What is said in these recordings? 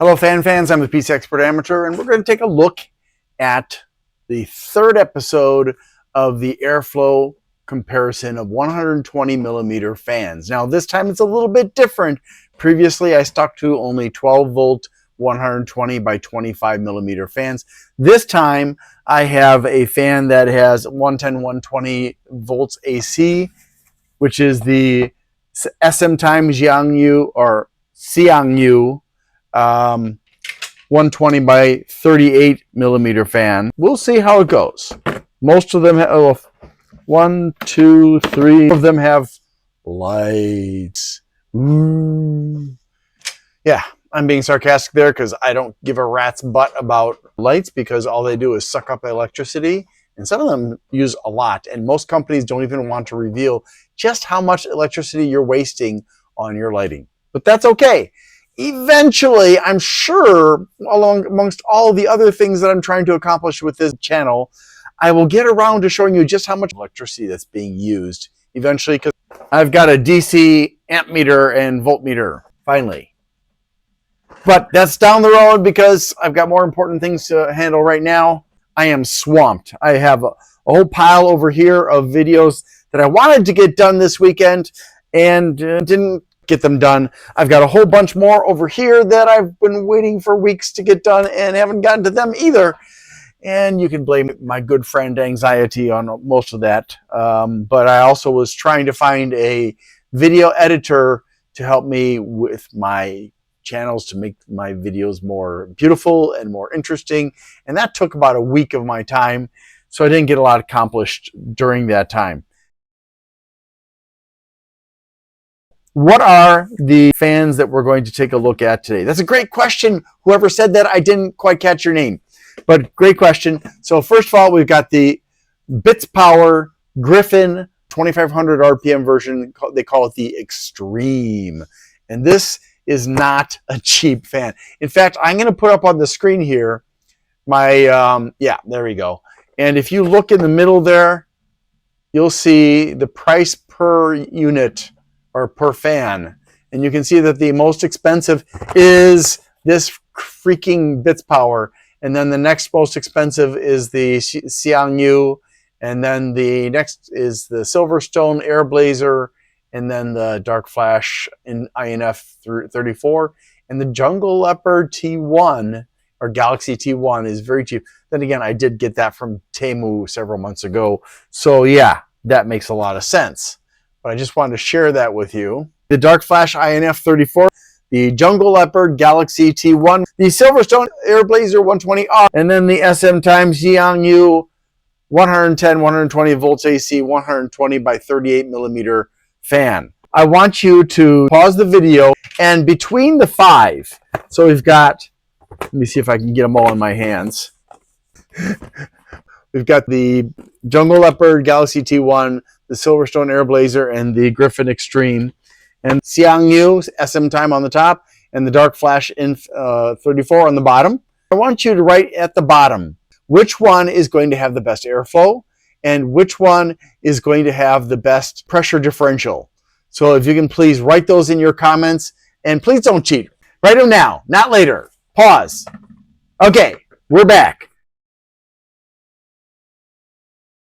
Hello fans, I'm the PC Expert Amateur, and we're going to take a look at the third episode of the airflow comparison of 120 millimeter fans. Now this time it's a little bit different. Previously I stuck to only 12 volt 120 by 25 millimeter fans. This time I have a fan that has 110 120 volts AC, which is the SMTime Xiang 120 by 38 millimeter fan. We'll see how it goes. Most of them have, 1, 2, 3 of them have lights. Ooh. Yeah, I'm being sarcastic there because I don't give a rat's butt about lights because all they do is suck up electricity. And some of them use a lot. And most companies don't even want to reveal just how much electricity you're wasting on your lighting. But that's okay. Eventually, I'm sure, amongst all the other things that I'm trying to accomplish with this channel, I will get around to showing you just how much electricity that's being used eventually, because I've got a DC amp meter and voltmeter, finally. But that's down the road because I've got more important things to handle right now. I am swamped. I have a whole pile over here of videos that I wanted to get done this weekend and didn't get them done. I've got a whole bunch more over here that I've been waiting for weeks to get done and haven't gotten to them either. And you can blame my good friend anxiety on most of that. But I also was trying to find a video editor to help me with my channels to make my videos more beautiful and more interesting. And that took about a week of my time. So I didn't get a lot accomplished during that time. What are the fans that we're going to take a look at today? That's a great question. Whoever said that, I didn't quite catch your name, but great question. So first of all, we've got the Bitspower Griffin 2500 RPM version. They call it the Extreme. And this is not a cheap fan. In fact, I'm going to put up on the screen here my, yeah, there we go. And if you look in the middle there, you'll see the price per unit or per fan. And you can see that the most expensive is this freaking Bitspower. And then the next most expensive is the Xiang. And then the next is the SilverStone Airblazer. And then the darkFlash in INF 34. And the Jungle Leopard T1 or Galaxy T1 is very cheap. Then again, I did get that from Temu several months ago. So yeah, that makes a lot of sense. But I just wanted to share that with you. The darkFlash INF 34, the Jungle Leopard Galaxy T1, the SilverStone Airblazer 120R, and then the SMTime Xiang 110, 120 volts AC, 120 by 38 millimeter fan. I want you to pause the video, and between the five, so we've got, let me see if I can get them all in my hands. We've got the Jungle Leopard Galaxy T1, the SilverStone Airblazer, and the Griffin Extreme, and Xiang SMTime on the top, and the darkFlash in 34 on the bottom. I want you to write at the bottom which one is going to have the best airflow and which one is going to have the best pressure differential. So if you can please write those in your comments, and please don't cheat. Write them now, not later. Pause. Okay, we're back.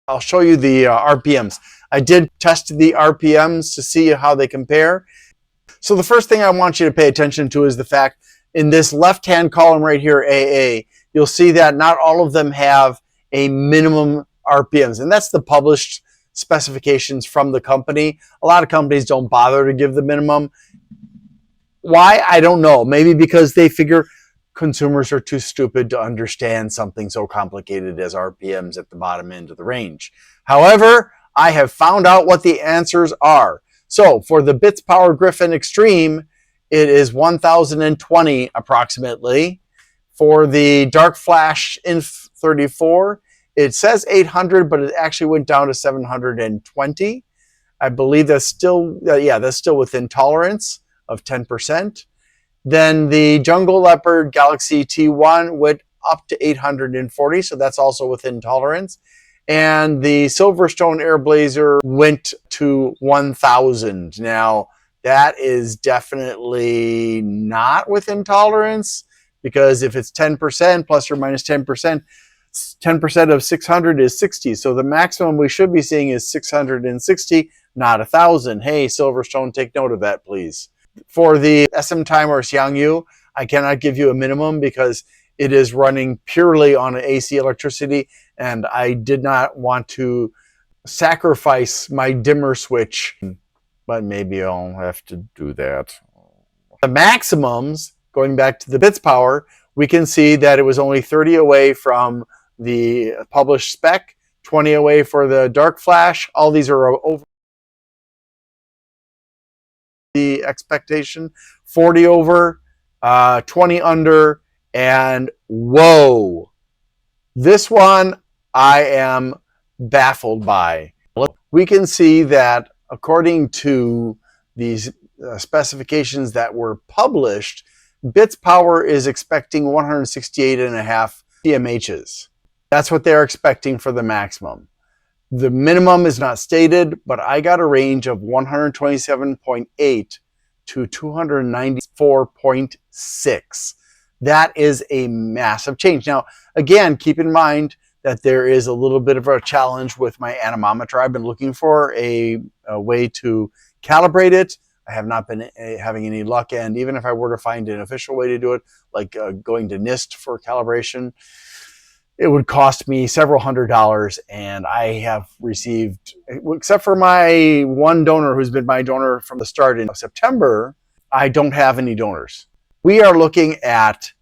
I'll show you the RPMs. I did test the RPMs to see how they compare. So the first thing I want you to pay attention to is the fact in this left-hand column right here, AA, you'll see that not all of them have a minimum RPMs, and that's the published specifications from the company. A lot of companies don't bother to give the minimum. Why? I don't know. Maybe because they figure consumers are too stupid to understand something so complicated as RPMs at the bottom end of the range. However, I have found out what the answers are. So for the Bitspower Griffin Extreme, it is 1020 approximately. For the darkFlash Inf 34, it says 800, but it actually went down to 720. I believe that's still, yeah, that's still within tolerance of 10%. Then the Jungle Leopard Galaxy T1 went up to 840, so that's also within tolerance. And the SilverStone Airblazer went to 1000. Now, that is definitely not within tolerance. because if it's 10% plus or minus 10%, 10% of 600 is 60. So the maximum we should be seeing is 660, not 1,000. Hey, SilverStone, take note of that, please. For the SMTime or Xiang, I cannot give you a minimum because it is running purely on AC electricity, and I did not want to sacrifice my dimmer switch, but maybe I'll have to do that. The maximums, going back to the Bitspower, we can see that it was only 30 away from the published spec, 20 away for the darkFlash. All these are over the expectation, 40 over, 20 under, and whoa, this one I am baffled by. We can see that according to these specifications that were published, Bitspower is expecting 168.5 TMHs. That's what they're expecting for the maximum. The minimum is not stated, but I got a range of 127.8 to 294.6. That is a massive change. Now, again, keep in mind that there is a little bit of a challenge with my anemometer. I've been looking for a way to calibrate it. I have not been having any luck, and even if I were to find an official way to do it, like going to NIST for calibration, it would cost me several $100s, and I have received, except for my one donor who's been my donor from the start in September, I don't have any donors. We are looking at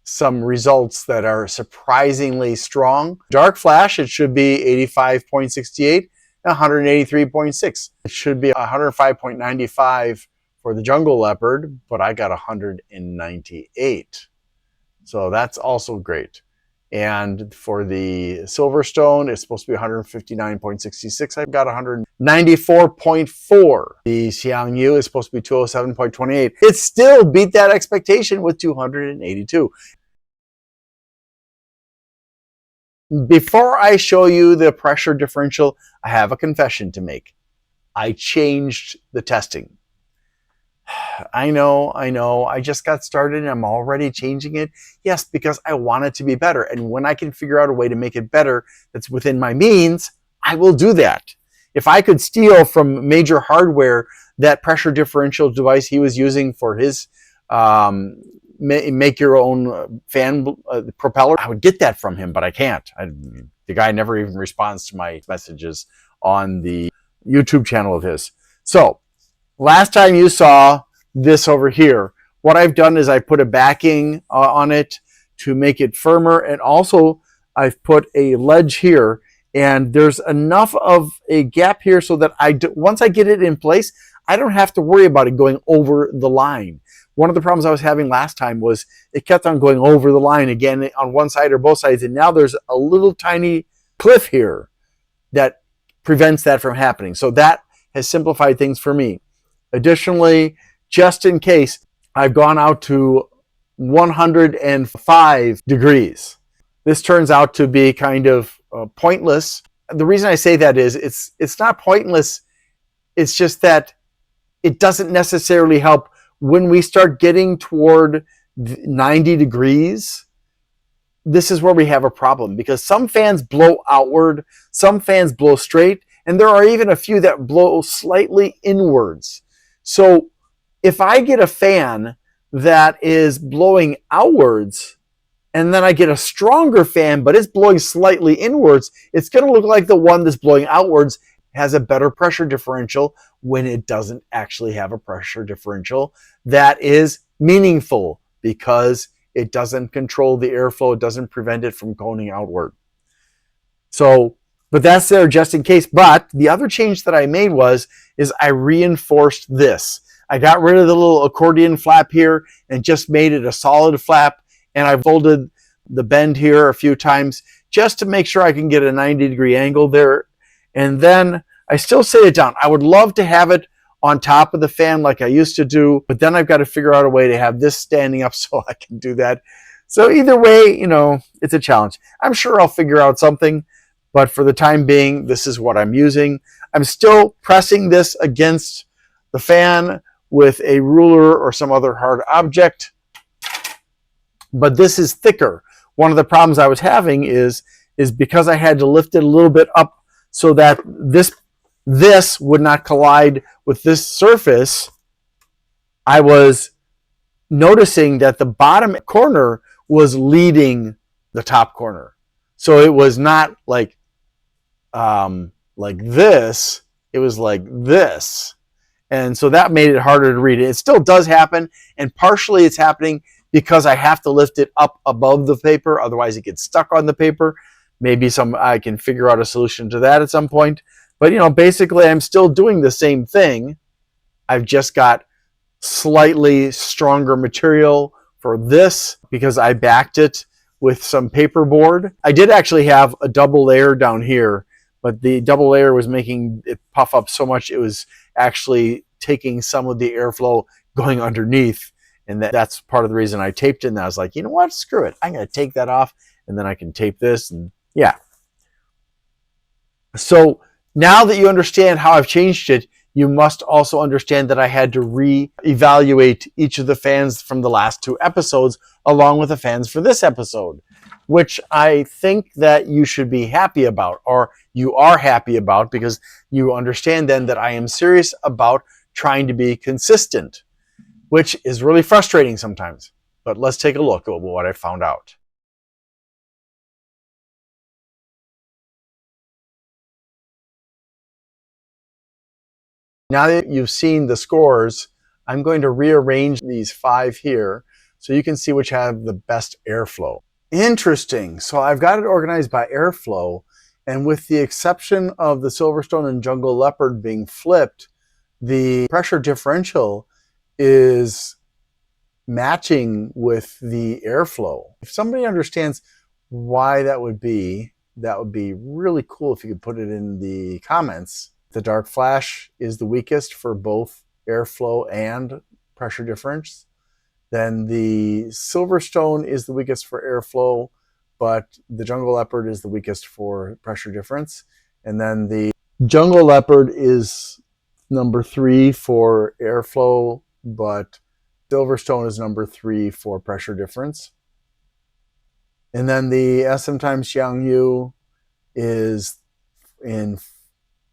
some results that are surprisingly strong. darkFlash, it should be 85.68, 183.6. It should be 105.95 for the jungle leopard, but I got 198. So that's also great. And for the SilverStone, it's supposed to be 159.66. I've got 194.4. The Xiang is supposed to be 207.28. It still beat that expectation with 282. Before I show you the pressure differential, I have a confession to make. I changed the testing. I know, I just got started and I'm already changing it. Yes, because I want it to be better. And when I can figure out a way to make it better that's within my means, I will do that. If I could steal from major hardware that pressure differential device he was using for his make your own fan propeller, I would get that from him, but I can't. The guy never even responds to my messages on the YouTube channel of his. So last time you saw this over here, what I've done is I put a backing on it to make it firmer, and also I've put a ledge here, and there's enough of a gap here so that once I get it in place, I don't have to worry about it going over the line. One of the problems I was having last time was it kept on going over the line again on one side or both sides, and now there's a little tiny cliff here that prevents that from happening. So that has simplified things for me. Additionally, just in case, I've gone out to 105 degrees. This turns out to be kind of pointless. The reason I say that is it's not pointless. It's just that it doesn't necessarily help when we start getting toward 90 degrees. This is where we have a problem, because some fans blow outward, some fans blow straight, and there are even a few that blow slightly inwards. So if I get a fan that is blowing outwards, and then I get a stronger fan, but it's blowing slightly inwards, it's going to look like the one that's blowing outwards has a better pressure differential when it doesn't actually have a pressure differential that is meaningful, because it doesn't control the airflow, it doesn't prevent it from going outward. So, but that's there just in case. But the other change that I made is I reinforced this. I got rid of the little accordion flap here and just made it a solid flap, and I folded the bend here a few times just to make sure I can get a 90-degree angle there. And then I still set it down. I would love to have it on top of the fan like I used to do, but then I've got to figure out a way to have this standing up so I can do that. So either way, you know, it's a challenge. I'm sure I'll figure out something, but for the time being, this is what I'm using. I'm still pressing this against the fan with a ruler or some other hard object. but this is thicker. One of the problems I was having is because I had to lift it a little bit up so that this would not collide with this surface. I was noticing that the bottom corner was leading the top corner. So it was not like this, it was like this. And so that made it harder to read. It still does happen, and partially it's happening because I have to lift it up above the paper, otherwise it gets stuck on the paper. Maybe I can figure out a solution to that at some point. But basically I'm still doing the same thing. I've just got slightly stronger material for this because I backed it with some paperboard. I did actually have a double layer down here, but the double layer was making it puff up so much it was actually taking some of the airflow going underneath, and that's part of the reason I taped it. And I was like, you know what, screw it, I'm going to take that off, and then I can tape this. And yeah, so now that you understand how I've changed it, you must also understand that I had to re-evaluate each of the fans from the last 2 episodes along with the fans for this episode, which I think that you should be happy about, or you are happy about, because you understand then that I am serious about trying to be consistent, which is really frustrating sometimes. But let's take a look at what I found out. Now that you've seen the scores, I'm going to rearrange these 5 here so you can see which have the best airflow. Interesting. So I've got it organized by airflow, and with the exception of the SilverStone and Jungle Leopard being flipped, the pressure differential is matching with the airflow. If somebody understands why that would be really cool if you could put it in the comments. The darkFlash is the weakest for both airflow and pressure difference. Then the SilverStone is the weakest for airflow, but the Jungle Leopard is the weakest for pressure difference. And then the Jungle Leopard is number 3 for airflow, but SilverStone is number 3 for pressure difference. And then the SMTime Xiang is in,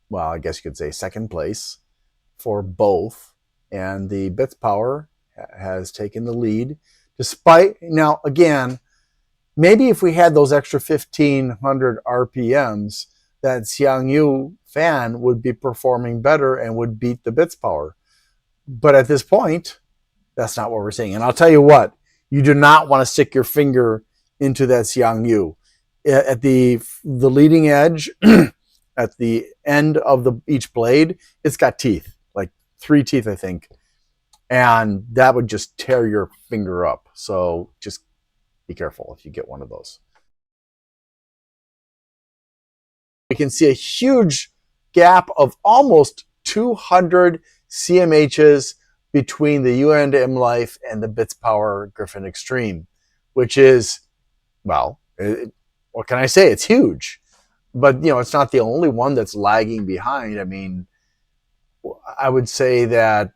well, I guess you could say second place for both. And the Bitspower has taken the lead. Despite, now again, maybe if we had those extra 1500 RPMs, that Xiang fan would be performing better and would beat the Bitspower. But at this point, that's not what we're seeing. And I'll tell you what, you do not want to stick your finger into that Xiang. At the leading edge, at the end of each blade, it's got teeth, like 3 teeth, I think. And that would just tear your finger up. So just be careful if you get one of those. You can see a huge gap of almost 200 CMHs between the UNM Life and the Bitspower Griffin Extreme, which is, well, what can I say? It's huge. But, it's not the only one that's lagging behind. I mean, I would say that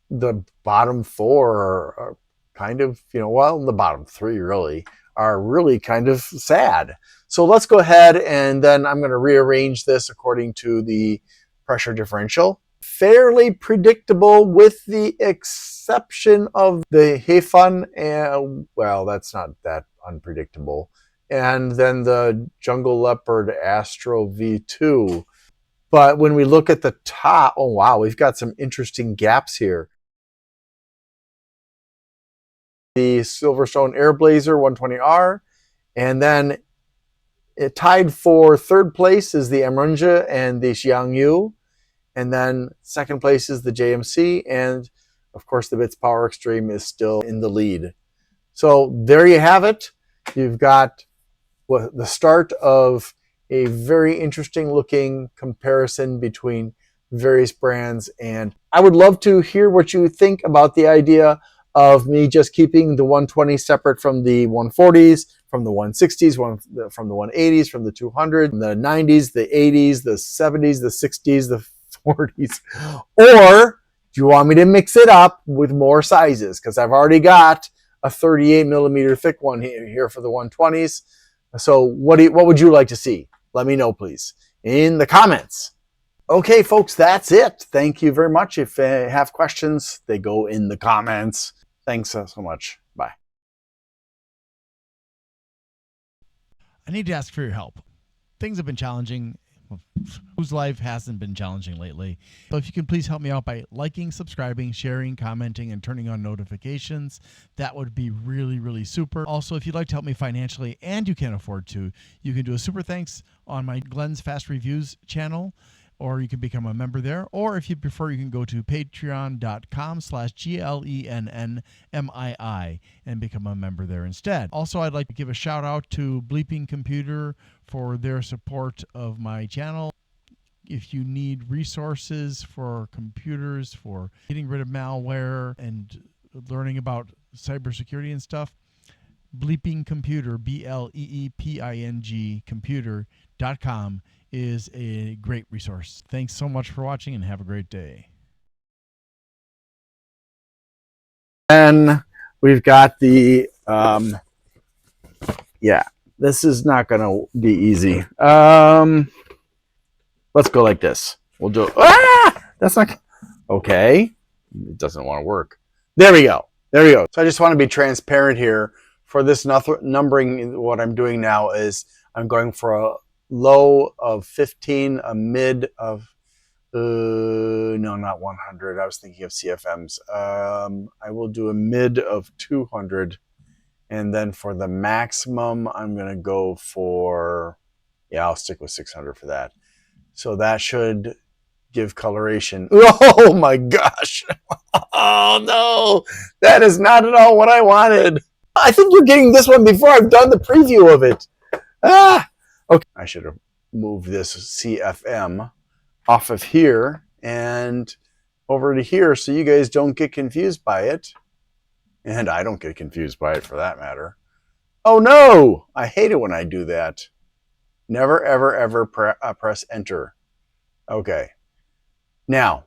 the bottom 4 are kind of, well, the bottom 3 really are really kind of sad. So let's go ahead, and then I'm going to rearrange this according to the pressure differential. Fairly predictable with the exception of the Hefan, and well, that's not that unpredictable. And then the Jungle Leopard Astro V2. But when we look at the top, oh wow, we've got some interesting gaps here. The SilverStone Airblazer 120R, and then it tied for 3rd place is the Amrunja and the Xiang, and then 2nd place is the JMC, and of course the Bitspower Extreme is still in the lead. So there you have it. You've got the start of a very interesting looking comparison between various brands, and I would love to hear what you think about the idea of me just keeping the 120 separate from the 140s, from the 160s, from the 180s, from the 200, the 90s, the 80s, the 70s, the 60s, the 40s. Or do you want me to mix it up with more sizes? Because I've already got a 38 millimeter thick one here for the 120s. So what would you like to see? Let me know, please, in the comments. Okay, folks, that's it. Thank you very much. If you have questions, they go in the comments. Thanks so much. Bye. I need to ask for your help. Things have been challenging. Whose life hasn't been challenging lately? So if you can please help me out by liking, subscribing, sharing, commenting, and turning on notifications, that would be really, really super. Also, if you'd like to help me financially and you can't afford to, you can do a super thanks on my Glenn's Fast Reviews channel, or you can become a member there. Or if you prefer, you can go to patreon.com/GLENNMII and become a member there instead. Also, I'd like to give a shout out to Bleeping Computer for their support of my channel. If you need resources for computers, for getting rid of malware and learning about cybersecurity and stuff, Bleeping Computer, BLEEPING computer.com is a great resource. Thanks so much for watching and have a great day. And we've got the, yeah, this is not going to be easy. Let's go like this. We'll do it. That's not, okay. It doesn't want to work. There we go. There we go. So I just want to be transparent here. For this numbering, what I'm doing now is I'm going for a low of 15, a mid of, no, not 100. I was thinking of CFMs. I will do a mid of 200. And then for the maximum, I'm going to go for, yeah, I'll stick with 600 for that. So that should give coloration. Oh my gosh. Oh no, that is not at all what I wanted. I think you're getting this one before I've done the preview of it. Okay. I should have moved this CFM off of here and over to here so you guys don't get confused by it. And I don't get confused by it for that matter. Oh no, I hate it when I do that. Never, ever, ever press enter. Okay. Now,